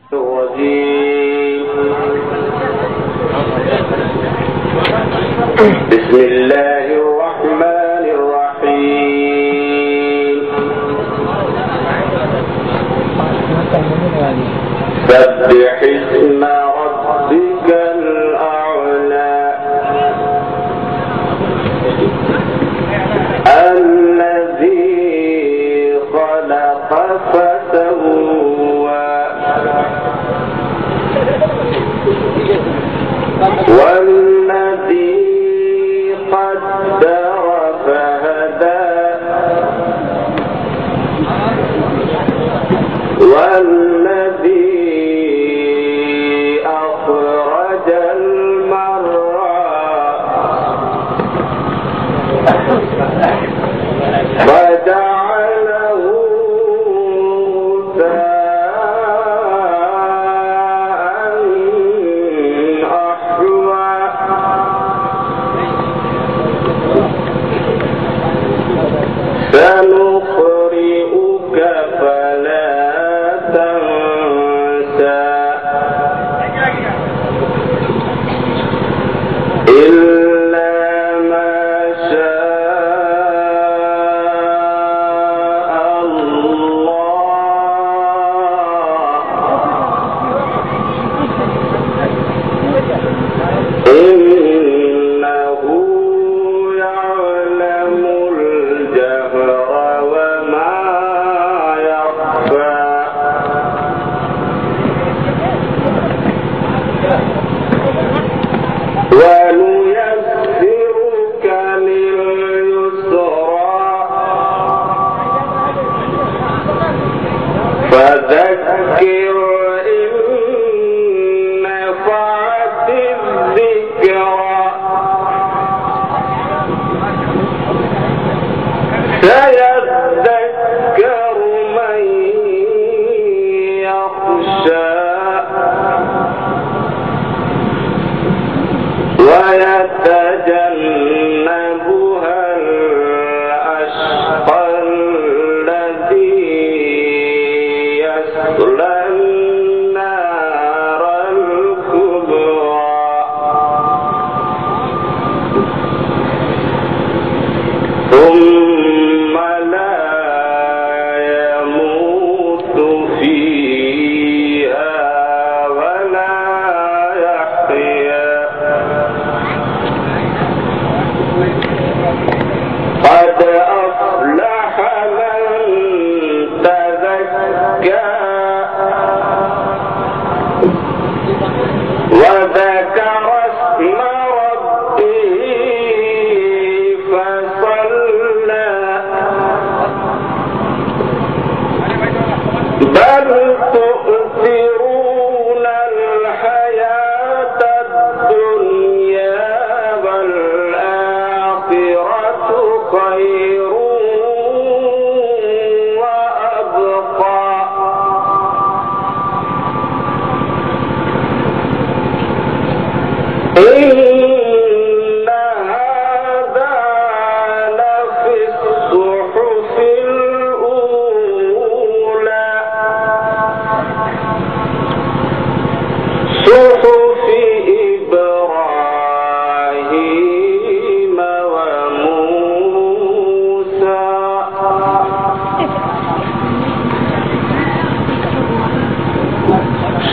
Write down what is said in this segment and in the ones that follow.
بسم الله الرحمن الرحيم سبح اسم ربك الأعلى الذي خلق فسوى والذي قدر فهدى والذي أخرج المرعى فجعله غثاء أحوى سنقرئك فلا تنسى إلا ما شاء الله إنه يعلم الجهر وما يخفى ونيسرك لليسرى فذكر إن نفعت الذكرى سيذكر من يخشى ويتجنبها الأشقى الذي يصلى النار الكبرى ثم لا يموت فيها ولا يحيا قد أفلح من تزكى وذكر اسم ربه فصلى بل تؤثرون الحياة الدنيا والآخرة خير وأبقى إن هذا لفي الصحف الأولى صحف إبراهيم وموسى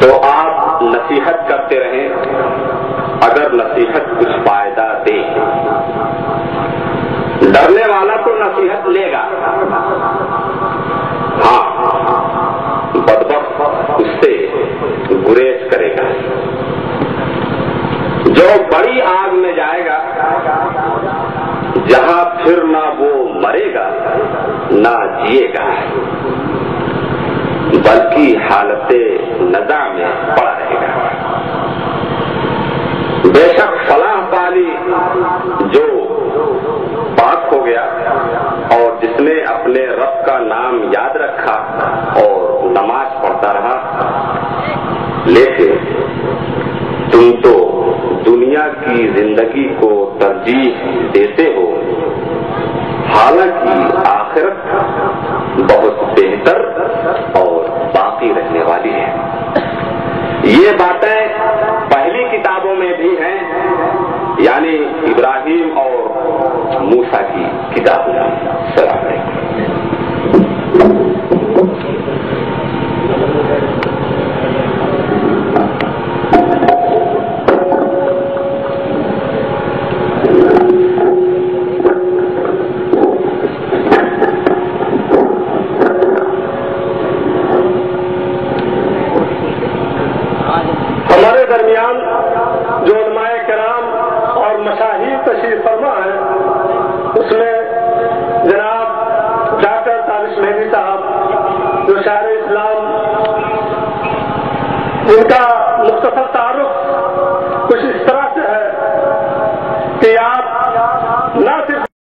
تو آپ نصیحت کرتے رہیں، اگر نصیحت کچھ فائدہ دے۔ ڈرنے والا تو نصیحت لے گا، ہاں بدبخت اس سے گریز کرے گا۔ جو بڑی آگ میں جائے گا، جہاں پھر نہ وہ مرے گا نہ جیے گا، بلکہ حالت نزع میں پڑا رہے گا۔ بے شک فلاح پالی جو پاک ہو گیا اور جس نے اپنے رب کا نام یاد رکھا اور نماز پڑھتا رہا، لیکن تم تو دنیا کی زندگی کو ترجیح دیتے ہو، حالانکہ آخرت بہت بہتر اور باقی رہنے والی ہے۔ یہ باتیں پہلی کتابوں میں بھی ہیں، یعنی ابراہیم اور موسیٰ کی کتاب میں۔ السلام علیکم۔ ہمارے درمیان جو علماء کرام اور مشاہیر تشریف فرما ہے، اس میں جناب ڈاکٹر طارق مہدی صاحب جو شاعر اسلام، ان کا مختصر تعارف